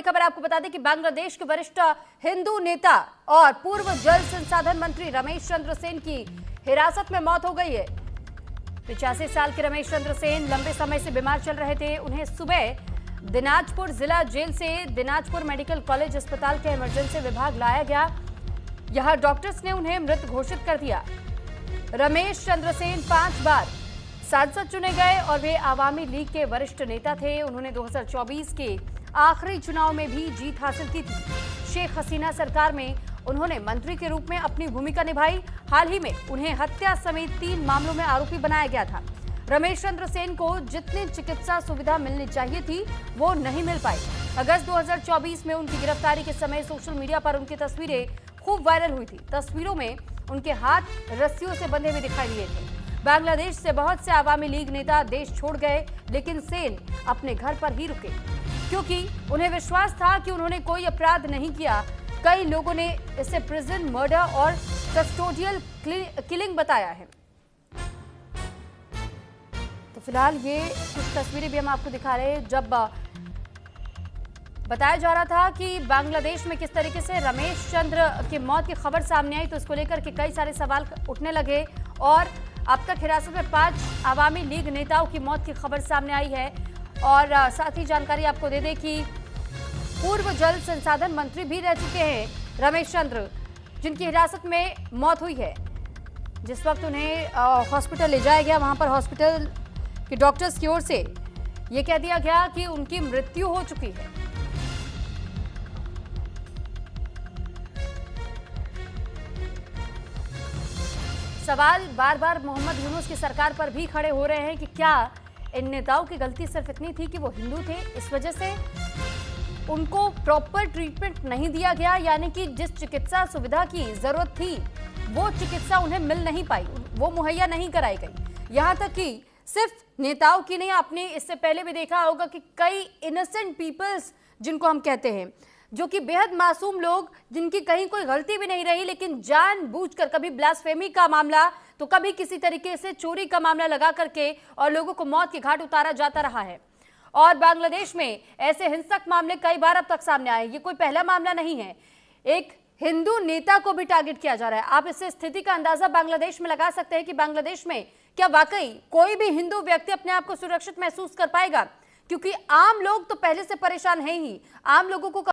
बड़ी खबर आपको बता दें कि बांग्लादेश के वरिष्ठ हिंदू नेता और पूर्व जल संसाधन मंत्री रमेश चंद्र सेन की हिरासत में मौत हो गई है। 85 साल के रमेश चंद्र सेन लंबे समय से बीमार चल रहे थे। उन्हें सुबह दिनाजपुर जिला जेल से दिनाजपुर मेडिकल कॉलेज अस्पताल के इमरजेंसी विभाग लाया गया। यहां डॉक्टर्स ने उन्हें मृत घोषित कर दिया। रमेश चंद्र सेन 5 बार सांसद चुने गए और वे आवामी लीग के वरिष्ठ नेता थे। उन्होंने 2024 के आखिरी चुनाव में भी जीत हासिल की थी। शेख हसीना सरकार में उन्होंने मंत्री के रूप में अपनी भूमिका निभाई। हाल ही में उन्हें हत्या समेत 3 मामलों में आरोपी बनाया गया था। रमेश चंद्र सेन को जितनी चिकित्सा सुविधा मिलनी चाहिए थी वो नहीं मिल पाई। अगस्त 2024 में उनकी गिरफ्तारी के समय सोशल मीडिया पर उनकी तस्वीरें खूब वायरल हुई थी। तस्वीरों में उनके हाथ रस्सियों से बंधे हुए दिखाई दिए थे। बांग्लादेश से बहुत से आवामी लीग नेता देश छोड़ गए, लेकिन सेन अपने घर पर ही रुके क्योंकि उन्हें विश्वास था कि उन्होंने कोई अपराध नहीं किया। कई लोगों ने इसे प्रिजन मर्डर और कस्टोडियल किलिंग बताया है। तो फिलहाल ये कुछ तस्वीरें भी हम आपको दिखा रहे हैं जब बताया जा रहा था कि बांग्लादेश में किस तरीके से रमेश चंद्र की मौत की खबर सामने आई, तो इसको लेकर के कई सारे सवाल उठने लगे और अब तक हिरासत में 5 आवामी लीग नेताओं की मौत की खबर सामने आई है। और साथ ही जानकारी आपको दे दें कि पूर्व जल संसाधन मंत्री भी रह चुके हैं रमेश चंद्र, जिनकी हिरासत में मौत हुई है। जिस वक्त उन्हें हॉस्पिटल ले जाया गया, वहां पर हॉस्पिटल के डॉक्टर्स की ओर से यह कह दिया गया कि उनकी मृत्यु हो चुकी है। सवाल बार बार मोहम्मद यूनुस की सरकार पर भी खड़े हो रहे हैं कि क्या इन नेताओं की गलती सिर्फ इतनी थी कि वो हिंदू थे, इस वजह से उनको प्रॉपर ट्रीटमेंट नहीं दिया गया, यानी कि जिस चिकित्सा सुविधा की जरूरत थी वो चिकित्सा उन्हें मिल नहीं पाई, वो मुहैया नहीं कराई गई। यहां तक कि सिर्फ नेताओं की नहीं, आपने इससे पहले भी देखा होगा कि कई इनोसेंट पीपल्स जिनको हम कहते हैं, जो कि बेहद मासूम लोग, जिनकी कहीं कोई गलती भी नहीं रही, लेकिन जानबूझकर कभी ब्लास्फेमी का मामला तो कभी किसी तरीके से चोरी का मामला लगा करके और लोगों को मौत के घाट उतारा जाता रहा है। और बांग्लादेश में ऐसे हिंसक मामले कई बार अब तक सामने आए। ये कोई पहला मामला नहीं है। एक हिंदू नेता को भी टारगेट किया जा रहा है। आप इससे स्थिति का अंदाजा बांग्लादेश में लगा सकते हैं कि बांग्लादेश में क्या वाकई कोई भी हिंदू व्यक्ति अपने आप को सुरक्षित महसूस कर पाएगा, क्योंकि आम लोग तो पहले से परेशान है ही। आम लोगों को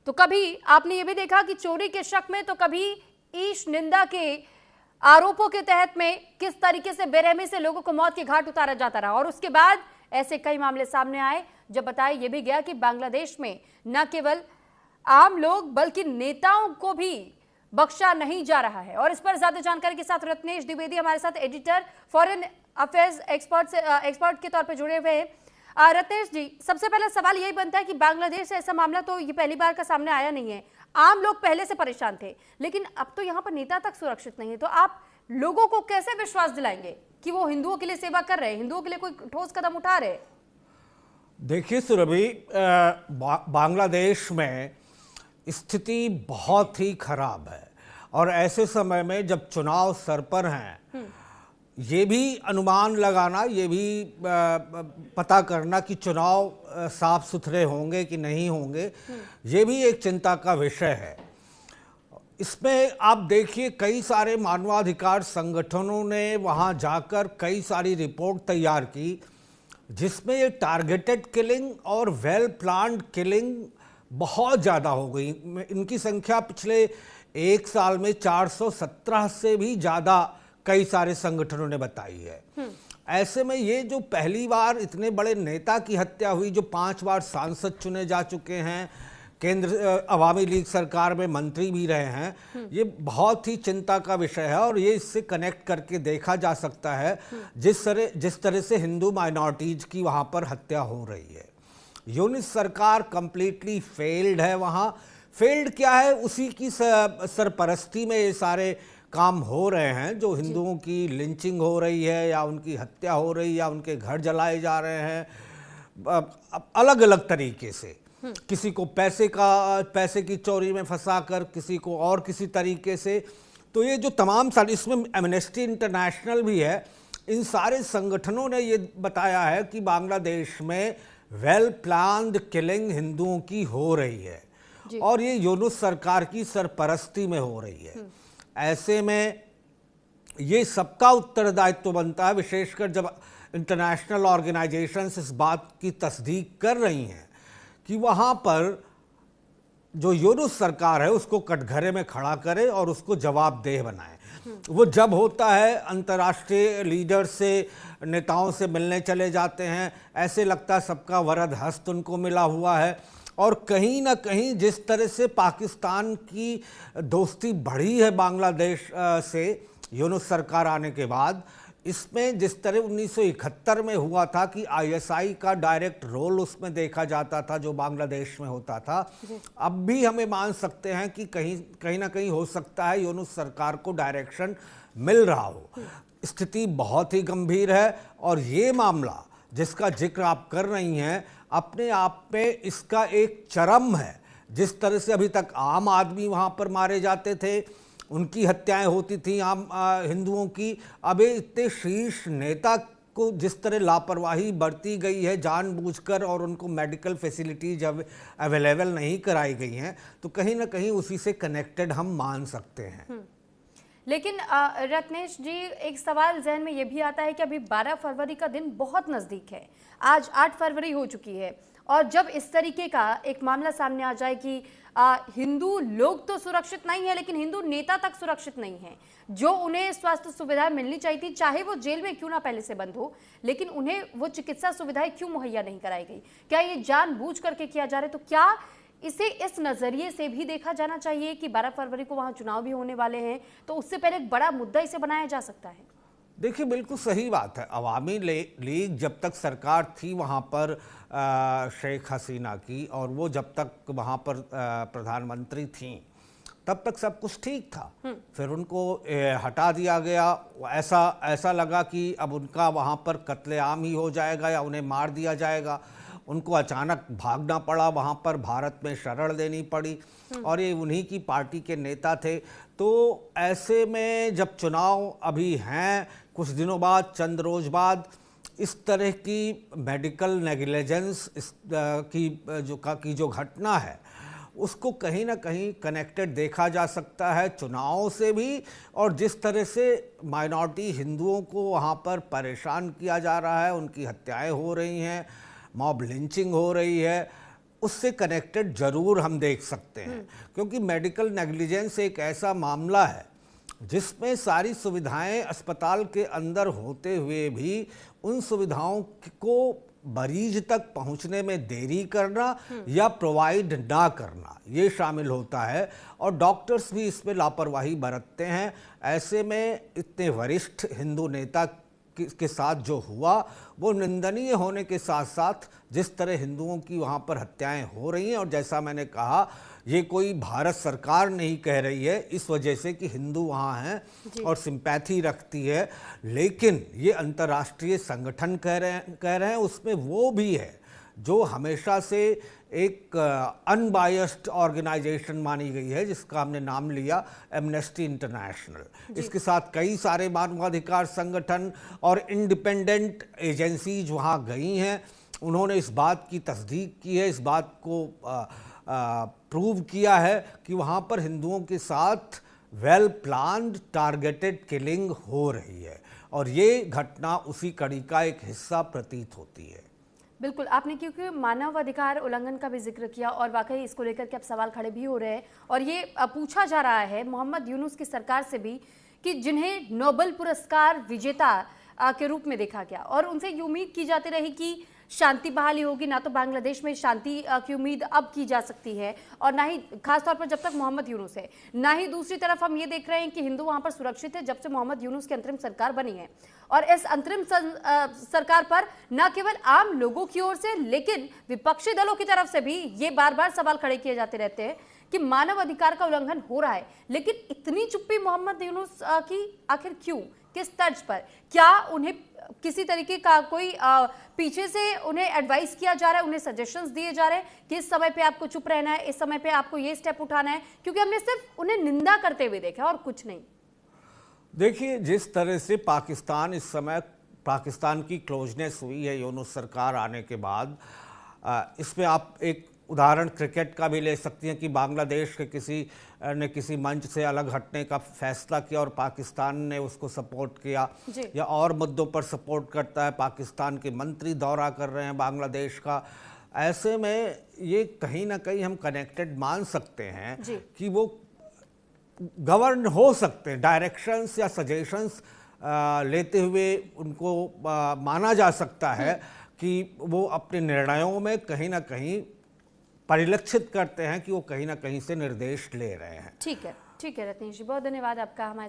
तो कभी आपने ये भी देखा कि चोरी के शक में, तो कभी ईश निंदा के आरोपों के तहत में किस तरीके से बेरहमी से लोगों को मौत के घाट उतारा जाता रहा। और उसके बाद ऐसे कई मामले सामने आए जब बताया यह भी गया कि बांग्लादेश में न केवल आम लोग बल्कि नेताओं को भी बख्शा नहीं जा रहा है। और इस पर ज्यादा जानकारी के साथ रत्नेश द्विवेदी हमारे साथ एडिटर, फॉरेन अफेयर्स एक्सपर्ट के तौर पर जुड़े हुए हैं। रत्नेश जी, सबसे पहला सवाल यही बनता है कि बांग्लादेश से ऐसा मामला तो ये पहली बार का सामने आया नहीं है। आम लोग पहले से परेशान थे, लेकिन अब तो यहाँ पर नेता तक सुरक्षित नहीं है। तो आप लोगों को कैसे विश्वास दिलाएंगे कि वो हिंदुओं के लिए सेवा कर रहे हैं, हिंदुओं के लिए कोई ठोस कदम उठा रहे हैं? देखिए सुरभि, बांग्लादेश में स्थिति बहुत ही खराब है और ऐसे समय में जब चुनाव सर पर हैं, ये भी अनुमान लगाना, ये भी पता करना कि चुनाव साफ सुथरे होंगे कि नहीं होंगे, ये भी एक चिंता का विषय है। इसमें आप देखिए कई सारे मानवाधिकार संगठनों ने वहाँ जाकर कई सारी रिपोर्ट तैयार की, जिसमें ये टारगेटेड किलिंग और वेल प्लान्ड किलिंग बहुत ज़्यादा हो गई। इनकी संख्या पिछले 1 साल में 417 से भी ज़्यादा कई सारे संगठनों ने बताई है। ऐसे में ये जो पहली बार इतने बड़े नेता की हत्या हुई, जो 5 बार सांसद चुने जा चुके हैं, केंद्र अवामी लीग सरकार में मंत्री भी रहे हैं, ये बहुत ही चिंता का विषय है। और ये इससे कनेक्ट करके देखा जा सकता है जिस तरह से हिंदू माइनॉरिटीज की वहाँ पर हत्या हो रही है। यूनिस सरकार कंप्लीटली फेल्ड है। वहाँ फेल्ड क्या है, उसी की सरपरस्ती में ये सारे काम हो रहे हैं। जो हिंदुओं की लिंचिंग हो रही है या उनकी हत्या हो रही है या उनके घर जलाए जा रहे हैं अलग अलग तरीके से। किसी को पैसे की चोरी में फंसाकर, किसी को और किसी तरीके से। तो ये जो तमाम सारे, इसमें एमनेस्टी इंटरनेशनल भी है, इन सारे संगठनों ने ये बताया है कि बांग्लादेश में वेल प्लान्ड किलिंग हिंदुओं की हो रही है और ये यूनुस सरकार की सरपरस्ती में हो रही है। ऐसे में ये सबका उत्तरदायित्व बनता है, विशेषकर जब इंटरनेशनल ऑर्गेनाइजेशंस इस बात की तस्दीक कर रही हैं कि वहाँ पर जो यूनुस सरकार है उसको कटघरे में खड़ा करे और उसको जवाबदेह बनाए। वो जब होता है अंतर्राष्ट्रीय लीडर से, नेताओं से मिलने चले जाते हैं, ऐसे लगता है सबका वरद हस्त उनको मिला हुआ है। और कहीं ना कहीं जिस तरह से पाकिस्तान की दोस्ती बढ़ी है बांग्लादेश से यूनुस सरकार आने के बाद, इसमें जिस तरह 1971 में हुआ था कि आईएसआई का डायरेक्ट रोल उसमें देखा जाता था जो बांग्लादेश में होता था, अब भी हमें मान सकते हैं कि कहीं ना कहीं हो सकता है यूनुस सरकार को डायरेक्शन मिल रहा हो। स्थिति बहुत ही गंभीर है और ये मामला जिसका जिक्र आप कर रही हैं अपने आप में इसका एक चरम है। जिस तरह से अभी तक आम आदमी वहाँ पर मारे जाते थे, उनकी हत्याएं होती थी आम हिंदुओं की, अब इतने शीर्ष नेता को जिस तरह लापरवाही बरती गई है जानबूझकर और उनको मेडिकल फैसिलिटीज अवेलेबल नहीं कराई गई हैं, तो कहीं ना कहीं उसी से कनेक्टेड हम मान सकते हैं। लेकिन रत्नेश जी, एक सवाल जहन में ये भी आता है कि अभी 12 फरवरी का दिन बहुत नज़दीक है, आज 8 फरवरी हो चुकी है, और जब इस तरीके का एक मामला सामने आ जाए कि हिंदू लोग तो सुरक्षित नहीं है लेकिन हिंदू नेता तक सुरक्षित नहीं है, जो उन्हें स्वास्थ्य सुविधाएं मिलनी चाहिए थी, चाहे वो जेल में क्यों ना पहले से बंद हो, लेकिन उन्हें वो चिकित्सा सुविधाएं क्यों मुहैया नहीं कराई गई? क्या ये जानबूझ करके किया जा रहा है? तो क्या इसे इस नजरिए से भी देखा जाना चाहिए कि 12 फरवरी को वहां चुनाव भी होने वाले हैं, तो उससे पहले एक बड़ा मुद्दा इसे बनाया जा सकता है? देखिए, बिल्कुल सही बात है। अवामी लीग जब तक सरकार थी वहाँ पर शेख हसीना की, और वो जब तक वहाँ पर प्रधानमंत्री थीं, तब तक सब कुछ ठीक था। फिर उनको हटा दिया गया। ऐसा लगा कि अब उनका वहाँ पर कत्लेआम ही हो जाएगा या उन्हें मार दिया जाएगा। उनको अचानक भागना पड़ा, वहाँ पर भारत में शरण लेनी पड़ी, और ये उन्हीं की पार्टी के नेता थे। तो ऐसे में जब चुनाव अभी हैं कुछ दिनों बाद, चंद रोज बाद, इस तरह की मेडिकल नेग्लिजेंस की जो घटना है उसको कहीं ना कहीं कनेक्टेड देखा जा सकता है चुनाव से भी, और जिस तरह से माइनॉरिटी हिंदुओं को वहाँ पर परेशान किया जा रहा है, उनकी हत्याएं हो रही हैं, मॉब लिंचिंग हो रही है, उससे कनेक्टेड जरूर हम देख सकते हैं। क्योंकि मेडिकल नेग्लिजेंस एक ऐसा मामला है जिसमें सारी सुविधाएं अस्पताल के अंदर होते हुए भी उन सुविधाओं को मरीज तक पहुंचने में देरी करना या प्रोवाइड ना करना, ये शामिल होता है, और डॉक्टर्स भी इसमें लापरवाही बरतते हैं। ऐसे में इतने वरिष्ठ हिंदू नेता के साथ जो हुआ वो निंदनीय होने के साथ साथ जिस तरह हिंदुओं की वहाँ पर हत्याएं हो रही हैं, और जैसा मैंने कहा, ये कोई भारत सरकार नहीं कह रही है इस वजह से कि हिंदू वहाँ हैं और सिंपैथी रखती है, लेकिन ये अंतर्राष्ट्रीय संगठन कह रहे हैं, उसमें वो भी है जो हमेशा से एक अनबायस्ड ऑर्गेनाइजेशन मानी गई है, जिसका हमने नाम लिया एमनेस्टी इंटरनेशनल। इसके साथ कई सारे मानवाधिकार संगठन और इंडिपेंडेंट एजेंसीज वहाँ गई हैं। उन्होंने इस बात की तस्दीक की है, इस बात को प्रूव किया है कि वहाँ पर हिंदुओं के साथ वेल प्लान्ड टारगेटेड किलिंग हो रही है, और ये घटना उसी कड़ी का एक हिस्सा प्रतीत होती है। बिल्कुल, आपने क्योंकि मानवाधिकार उल्लंघन का भी जिक्र किया, और वाकई इसको लेकर के अब सवाल खड़े भी हो रहे हैं, और ये पूछा जा रहा है मोहम्मद यूनुस की सरकार से भी कि जिन्हें नोबेल पुरस्कार विजेता के रूप में देखा गया, और उनसे ये उम्मीद की जाती रही कि शांति बहाली होगी, ना तो बांग्लादेश में शांति की उम्मीद अब की जा सकती है, और ना ही खासतौर पर जब तक मोहम्मद यूनुस है, ना ही दूसरी तरफ हम ये देख रहे हैं कि हिंदू वहां पर सुरक्षित है जब से मोहम्मद यूनुस की अंतरिम सरकार बनी है। और इस अंतरिम सरकार पर न केवल आम लोगों की ओर से लेकिन विपक्षी दलों की तरफ से भी ये बार बार सवाल खड़े किए जाते रहते हैं कि मानव अधिकार का उल्लंघन हो रहा है, लेकिन इतनी चुप्पी मोहम्मद यूनुस की आखिर क्यों? किस तर्ज पर? क्या उन्हें किसी तरीके का कोई पीछे से उन्हें एडवाइस किया जा रहा है, उन्हें सजेशंस दिए जा रहे हैं कि इस समय पे आपको चुप रहना है, इस समय पे आपको ये स्टेप उठाना है? क्योंकि हमने सिर्फ उन्हें निंदा करते हुए देखा और कुछ नहीं। देखिए, जिस तरह से पाकिस्तान इस समय, पाकिस्तान की क्लोजनेस हुई है यूनुस सरकार आने के बाद, इसमें आप एक उदाहरण क्रिकेट का भी ले सकती हैं कि बांग्लादेश के किसी मंच से अलग हटने का फैसला किया और पाकिस्तान ने उसको सपोर्ट किया, या और मुद्दों पर सपोर्ट करता है। पाकिस्तान के मंत्री दौरा कर रहे हैं बांग्लादेश का। ऐसे में ये कहीं ना कहीं हम कनेक्टेड मान सकते हैं कि वो गवर्न हो सकते हैं, डायरेक्शंस या सजेशंस लेते हुए उनको माना जा सकता है कि वो अपने निर्णयों में कहीं ना कहीं परिलक्षित करते हैं कि वो कहीं ना कहीं से निर्देश ले रहे हैं। ठीक है रत्नेश जी, बहुत धन्यवाद आपका हमारे